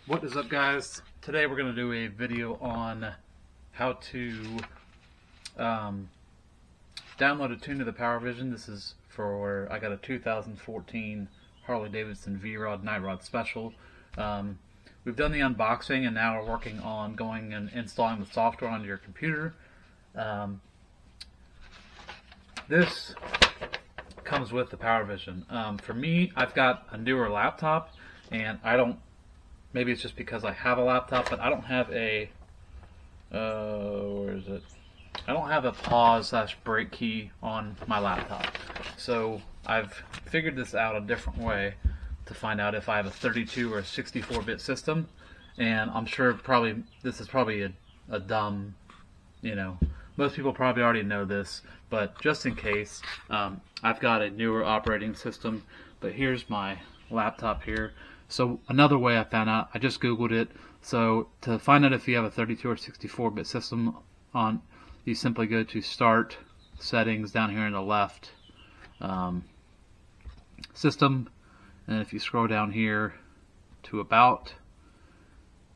What is up, guys? Today we're going to do a video on how to download a tune to the PowerVision. This is for, I got a 2014 Harley Davidson V-Rod Night Rod Special. We've done the unboxing and now we're working on going and installing the software onto your computer. This comes with the PowerVision. For me, I've got a newer laptop and I don't, maybe it's just because I have a laptop, but I don't have a, where is it? I don't have a pause/break key on my laptop. So I've figured this out a different way to find out if I have a 32 or a 64-bit system. And I'm sure probably this is probably a dumb, most people probably already know this, but just in case, I've got a newer operating system, but here's my laptop here. So another way I found out, I just Googled it. So to find out if you have a 32 or 64-bit system on, you simply go to Start, Settings down here in the left, System, and if you scroll down here to About,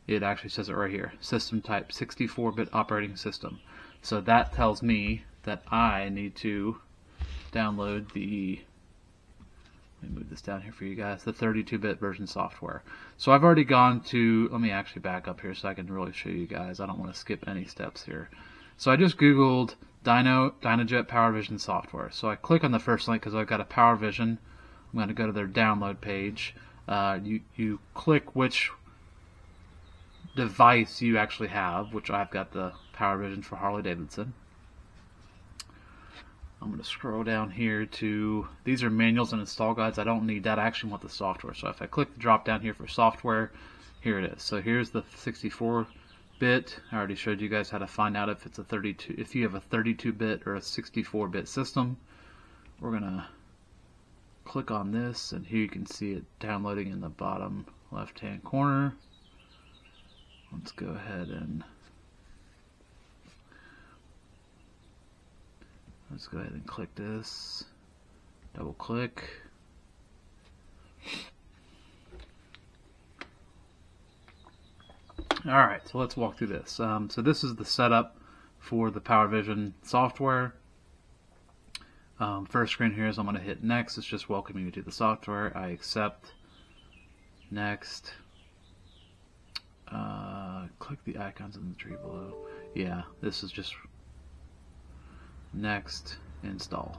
it actually says it right here, System Type 64-bit Operating System. So that tells me that I need to download the, let me move this down here for you guys, the 32-bit version software. So I've already gone to, let me actually back up here so I can really show you guys. I don't want to skip any steps here. So I just Googled Dynojet PowerVision software. So I click on the first link because I've got a PowerVision. I'm going to go to their download page. You click which device you actually have, which I've got the PowerVision for Harley Davidson. I'm going to scroll down here to, these are manuals and install guides. I don't need that, I actually want the software. So if I click the drop down here for software, here it is. So here's the 64-bit. I already showed you guys how to find out if it's a 32, if you have a 32-bit or a 64-bit system. We're going to click on this, and here you can see it downloading in the bottom left-hand corner. Let's go ahead and click this, double click. Alright, so let's walk through this. So this is the setup for the PowerVision software. First screen here is I'm going to hit next. It's just welcoming you to the software. I accept, next. Click the icons in the tree below. Yeah, this is just next, install.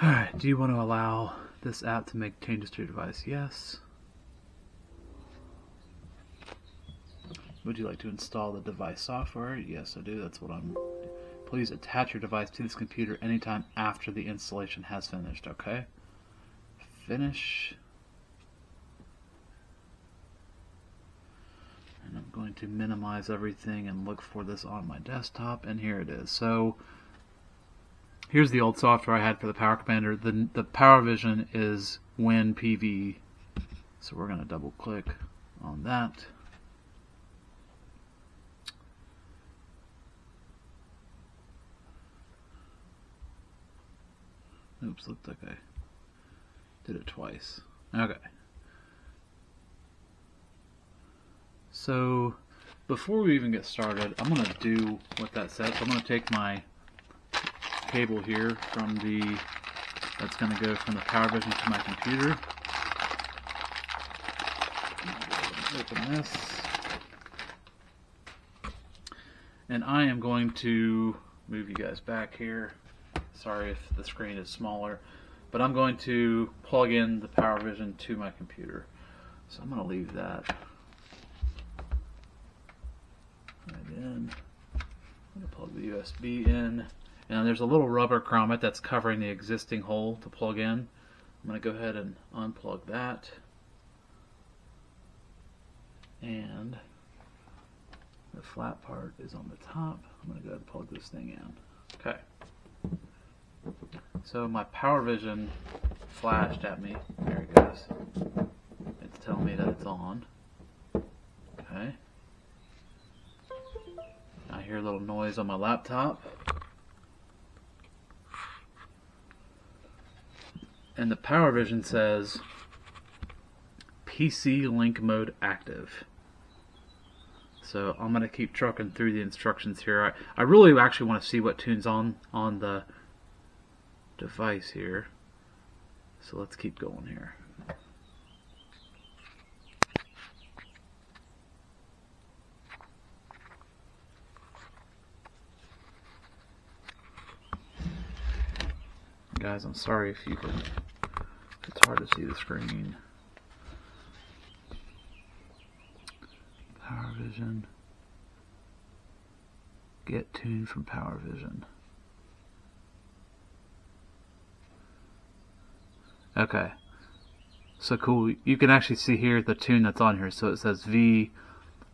Alright, do you want to allow this app to make changes to your device? Yes. Would you like to install the device software? Yes, I do. That's what I'm. Please attach your device to this computer anytime after the installation has finished. Okay. Finish. And I'm going to minimize everything and look for this on my desktop, and here it is. So here's the old software I had for the Power Commander. The PowerVision is WinPV, so we're going to double click on that. Oops, looked like I did it twice. Okay. So before we even get started, I'm going to do what that says. I'm going to take my cable here from the, that's going to go from the PowerVision to my computer. Open this. And I am going to move you guys back here. Sorry if the screen is smaller, but I'm going to plug in the PowerVision to my computer. So I'm going to leave that right in. I'm going to plug the USB in. And there's a little rubber grommet that's covering the existing hole to plug in. I'm going to go ahead and unplug that. And the flat part is on the top. I'm going to go ahead and plug this thing in. Okay. So my power vision flashed at me. There it goes. It's telling me that it's on. Okay. I hear a little noise on my laptop. And the power vision says PC link mode active. So I'm going to keep trucking through the instructions here. I really actually want to see what tune's on the device here. So let's keep going here. Guys, I'm sorry if it's hard to see the screen. Power Vision. Get tune from Power Vision. Okay. So cool. You can actually see here the tune that's on here. So it says V,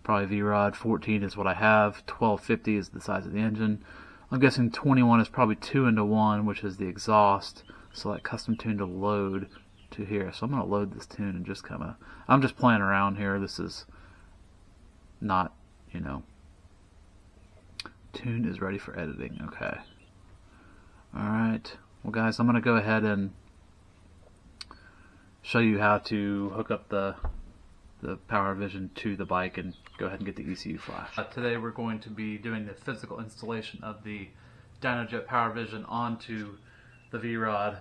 probably V-Rod. 14 is what I have. 1250 is the size of the engine. I'm guessing 21 is probably 2-into-1, which is the exhaust. Select custom tune to load to here. So I'm going to load this tune and just kind of, I'm just playing around here. This is not, you know, tune is ready for editing. Okay. Alright. Well guys, I'm going to go ahead and show you how to hook up the Power Vision to the bike and go ahead and get the ECU flash. Today we're going to be doing the physical installation of the Dynojet Power Vision onto the V-Rod.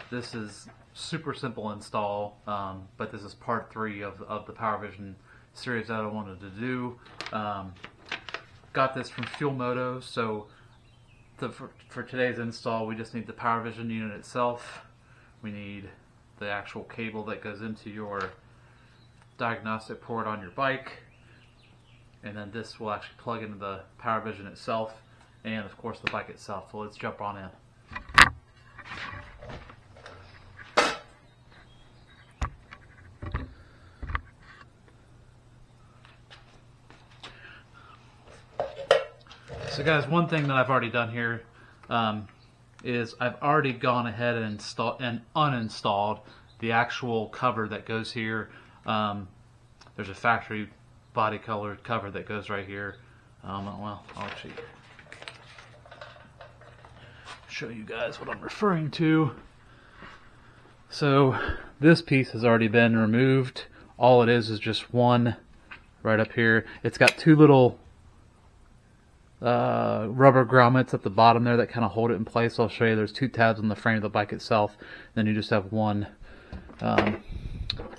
This is super simple install, but this is part 3 of the Power Vision series that I wanted to do. Got this from Fuel Moto, so for today's install we just need the Power Vision unit itself. We need the actual cable that goes into your diagnostic port on your bike, and then this will actually plug into the Power Vision itself, and of course the bike itself. So let's jump on in. So guys, one thing that I've already done here is I've already gone ahead and uninstalled the actual cover that goes here. There's a factory body colored cover that goes right here. Well, I'll actually show you guys what I'm referring to. So this piece has already been removed. All it is just one right up here. It's got two little rubber grommets at the bottom there that kind of hold it in place. I'll show you. There's 2 tabs on the frame of the bike itself. Then you just have one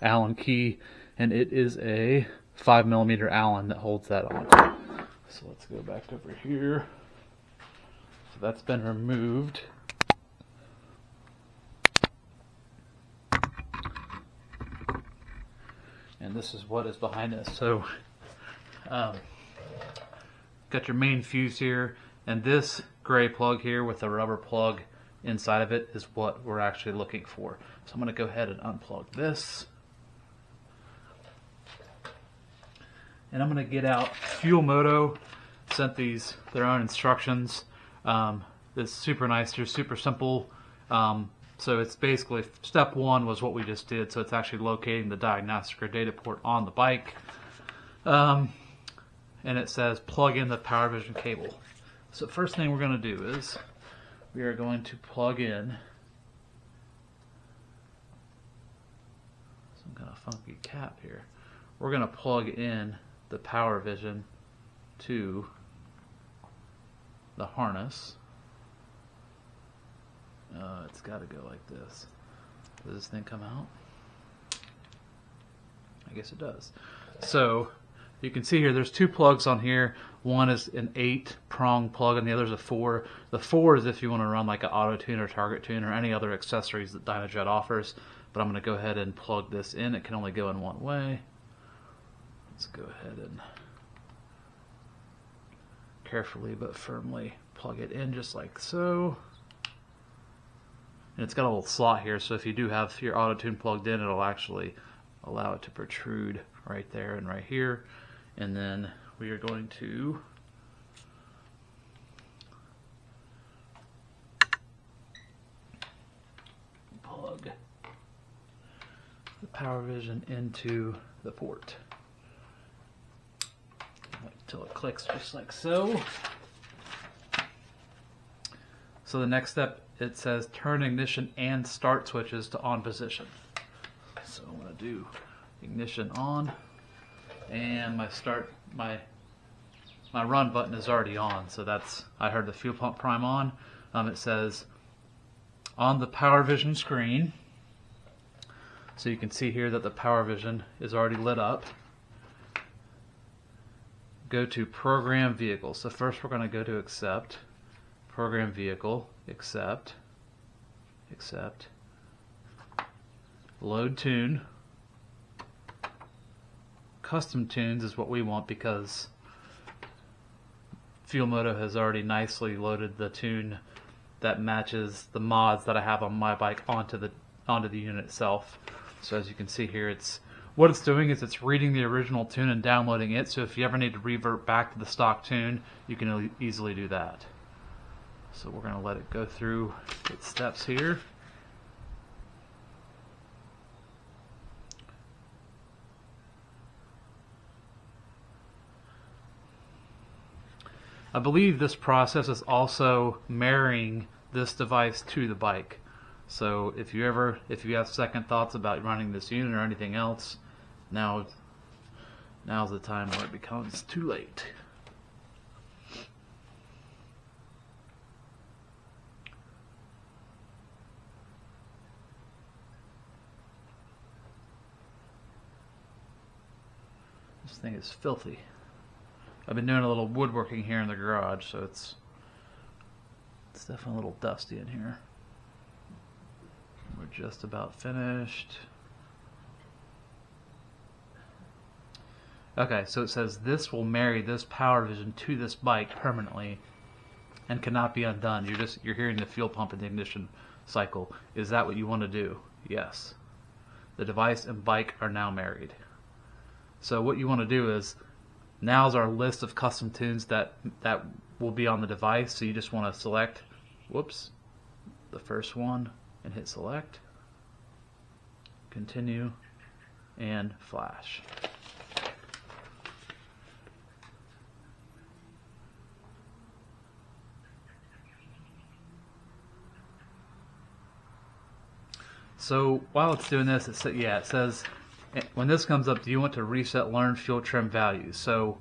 Allen key, and it is a 5mm Allen that holds that on. So let's go back over here. So that's been removed. And this is what is behind us. So got your main fuse here, and this gray plug here with a rubber plug inside of it is what we're actually looking for. So I'm going to go ahead and unplug this, and I'm going to get out. Fuel Moto sent their own instructions. It's super nice. They're super simple. So it's basically step 1 was what we just did. So it's actually locating the diagnostic or data port on the bike. And it says plug in the Power Vision cable. So first thing we're going to do is we are going to plug in some kind of funky cap here. We're going to plug in the Power Vision to the harness. It's got to go like this. Does this thing come out? I guess it does. So you can see here there's 2 plugs on here. One is an 8-prong plug and the other is a 4. The 4 is if you want to run like an auto tune or target tune or any other accessories that Dynojet offers. But I'm going to go ahead and plug this in. It can only go in one way. Let's go ahead and carefully but firmly plug it in just like so. And it's got a little slot here, so if you do have your auto tune plugged in, it'll actually allow it to protrude right there and right here. And then we are going to plug the power vision into the port until it clicks just like so. So the next step, it says turn ignition and start switches to on position. So I'm going to do ignition on, and my run button is already on. So that's, I heard the fuel pump prime on. It says on the power vision screen. So you can see here that the power vision is already lit up. Go to program vehicle. So first we're going to go to accept. Program vehicle, accept, accept, load tune. Custom tunes is what we want because FuelMoto has already nicely loaded the tune that matches the mods that I have on my bike onto the unit itself. So as you can see here, what it's doing is it's reading the original tune and downloading it. So if you ever need to revert back to the stock tune, you can easily do that. So we're going to let it go through its steps here. I believe this process is also marrying this device to the bike. So if you have second thoughts about running this unit or anything else, now's the time where it becomes too late. This thing is filthy. I've been doing a little woodworking here in the garage, so it's definitely a little dusty in here. We're just about finished. Okay, so it says this will marry this power vision to this bike permanently and cannot be undone. You're hearing the fuel pump and the ignition cycle. Is that what you want to do? Yes. The device and bike are now married. So what you want to do is, now's our list of custom tunes that will be on the device. So you just want to select, the first one and hit select, continue, and flash. So while it's doing this, it says, when this comes up, do you want to reset learn fuel trim values? So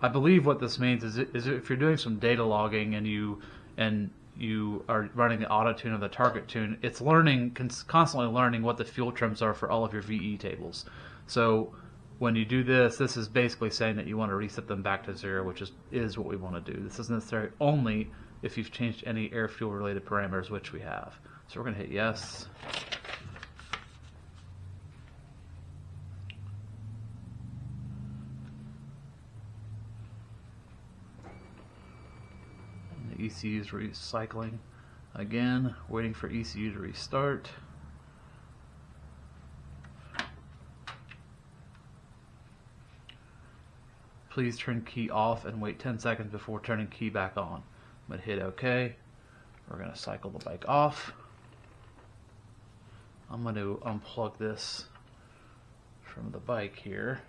I believe what this means is if you're doing some data logging and you are running the auto tune or the target tune, it's constantly learning what the fuel trims are for all of your VE tables. So when you do this, this is basically saying that you want to reset them back to 0, which is what we want to do. This is necessary only if you've changed any air fuel related parameters, which we have. So we're going to hit yes. ECU is recycling again, waiting for ECU to restart. Please turn key off and wait 10 seconds before turning key back on. I'm going to hit OK. We're going to cycle the bike off. I'm going to unplug this from the bike here.